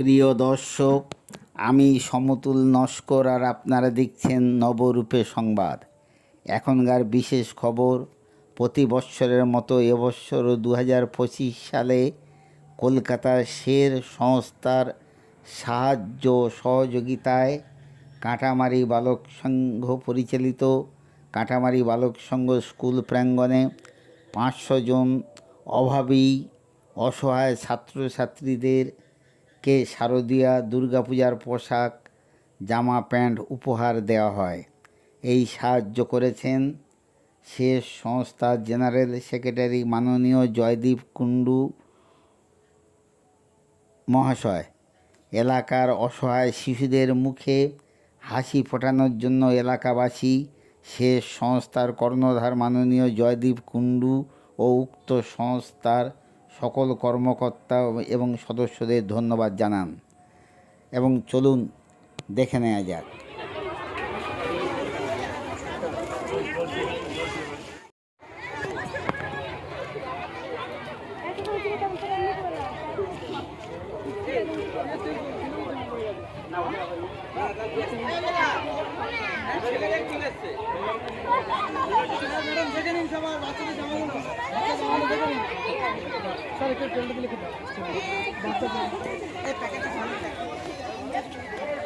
প্রিয় দর্শক, আমি সমতুল নস্কর আর আপনারা দেখছেন নবরূপে সংবাদ। এখনকার বিশেষ খবর, প্রতি বৎসরের মতো এবছরও 2025 সালে কলকাতার শের সংস্থার সাহায্য সহযোগিতায় কাঁটামারি বালক সংঘ পরিচালিত কাঁটামারি বালক সংঘ স্কুল প্রাঙ্গণে 500 জন অভাবী অসহায় ছাত্রছাত্রীদেরকে শারদীয়া দুর্গাপূজার পোশাক, জামা প্যান্ট উপহার দেওয়া হয়। এই সাহায্য করেছেন শেষ সংস্থার জেনারেল সেক্রেটারি মাননীয় জয়দীপ কুণ্ডু মহাশয়। এলাকার অসহায় শিশুদের মুখে হাসি ফোটানোর জন্য এলাকাবাসী শেষ সংস্থার কর্ণধার মাননীয় জয়দীপ কুণ্ডু ও উক্ত সংস্থার সকল কর্মকর্তা এবং সদস্যদের ধন্যবাদ জানান। এবং চলুন দেখে নেওয়া যাক।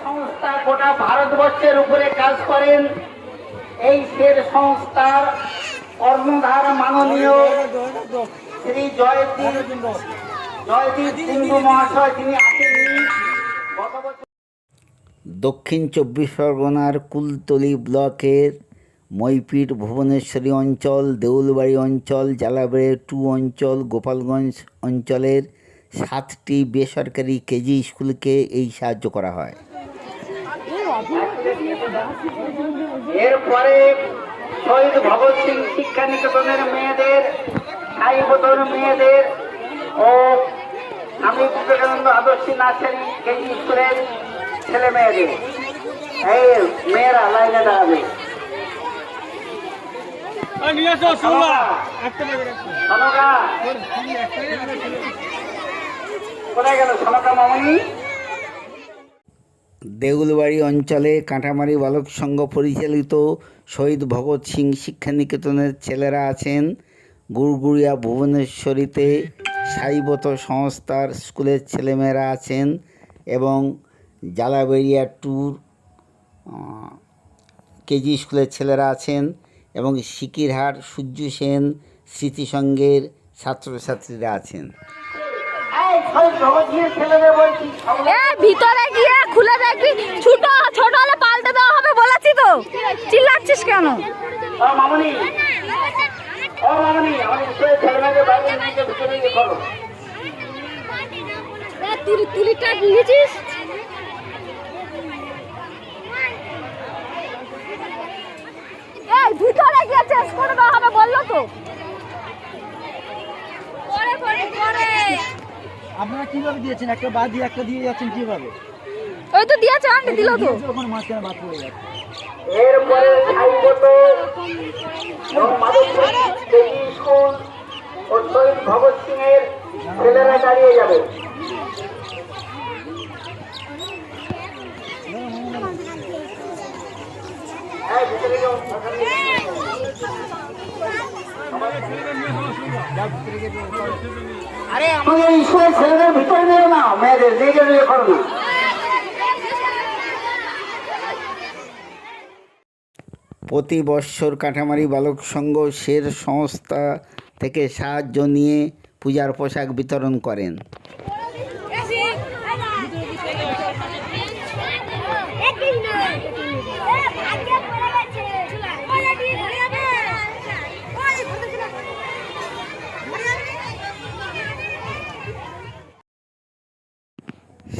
সংস্থা গোটা ভারতবর্ষের উপরে কাজ করেন। এই শের সংস্থার কর্ণধার মাননীয় শ্রী জয়দীপ কুণ্ডু মহাশয়, তিনি আসেননি গত বছর। দক্ষিণ 24 পরগনার কুলতলি ব্লকের মইপিট ভুবনেশ্বরী অঞ্চল, দেউলবাড়ি অঞ্চল, জালাবেড়ে 2 অঞ্চল, গোপালগঞ্জ অঞ্চলের 7টি বেসরকারি কেজি স্কুলকে এই সাহায্য করা হয়। এরপরে শহীদ ভগৎ সিং শিক্ষা নিকেতনের মেয়েদের, সাইবতর মেয়েদের ও স্বামী বিবেকানন্দ আদর্শ নার্সারি কেজি স্কুলের ছেলে মেয়েদের। এই মেয়েরা লাইনে দাঁড়াবে। কোথায় গেল সনকা মামনি? দেউলবাড়ি অঞ্চলে কাঁটামারি বালক সংঘ পরিচালিত শহীদ ভগৎ সিং শিক্ষা নিকেতনের ছেলেরা আছেন। গুড়গুড়িয়া ভুবনেশ্বরীতে সাইবত সংস্থার স্কুলের ছেলেমেয়েরা আছেন এবং জালাবেড়িয়া 2 কেজি স্কুলের ছেলেরা আছেন এবং সিকিরহাট সূর্য সেন স্মৃতিসংঘের ছাত্রছাত্রীরা আছেন। ভিতরে গিয়ে খুলে দেখবি, ছোট ছোট হলে পাল্টে দেওয়া হবে বলেছি তো, চিল্লাচ্ছিস কেন? তুলিটা বুঝেছিস? ভিতরে গিয়ে চেস করে দেওয়া হবে বললো তো। আপনারা কিভাবে দিয়েছেন? একটা বাদ দিয়ে একটা দিয়ে যাচ্ছেন কিভাবে? ওই তো দিয়েছে, আন্টি দিল তো। ওখানে মাঝখানে বাদ পড়ে যাচ্ছে। এরপরে সাইবত এবং মাধবপুর কেজি স্কুল ও শহীদ ভগৎ সিং এর ছেলেরা দাঁড়িয়ে যাবে। আরে আমাদের স্কুলের ছেলেদের ভিতরে নিও না, মেয়েদের দিকে করো না। প্রতি বৎসর কাঁটামারি বালক সংঘ শের সংস্থা থেকে সাহায্য নিয়ে পূজার পোশাক বিতরণ করেন।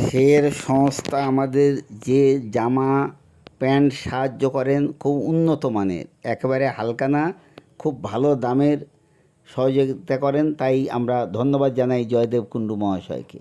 শের সংস্থা আমাদের যে জামা প্যান্ট সাহায্য করেন খুব উন্নত মানের, একেবারে হালকা না, খুব ভালো দামের সহযোগিতা করেন। তাই আমরা ধন্যবাদ জানাই জয়দেব কুণ্ডু মহাশয়কে।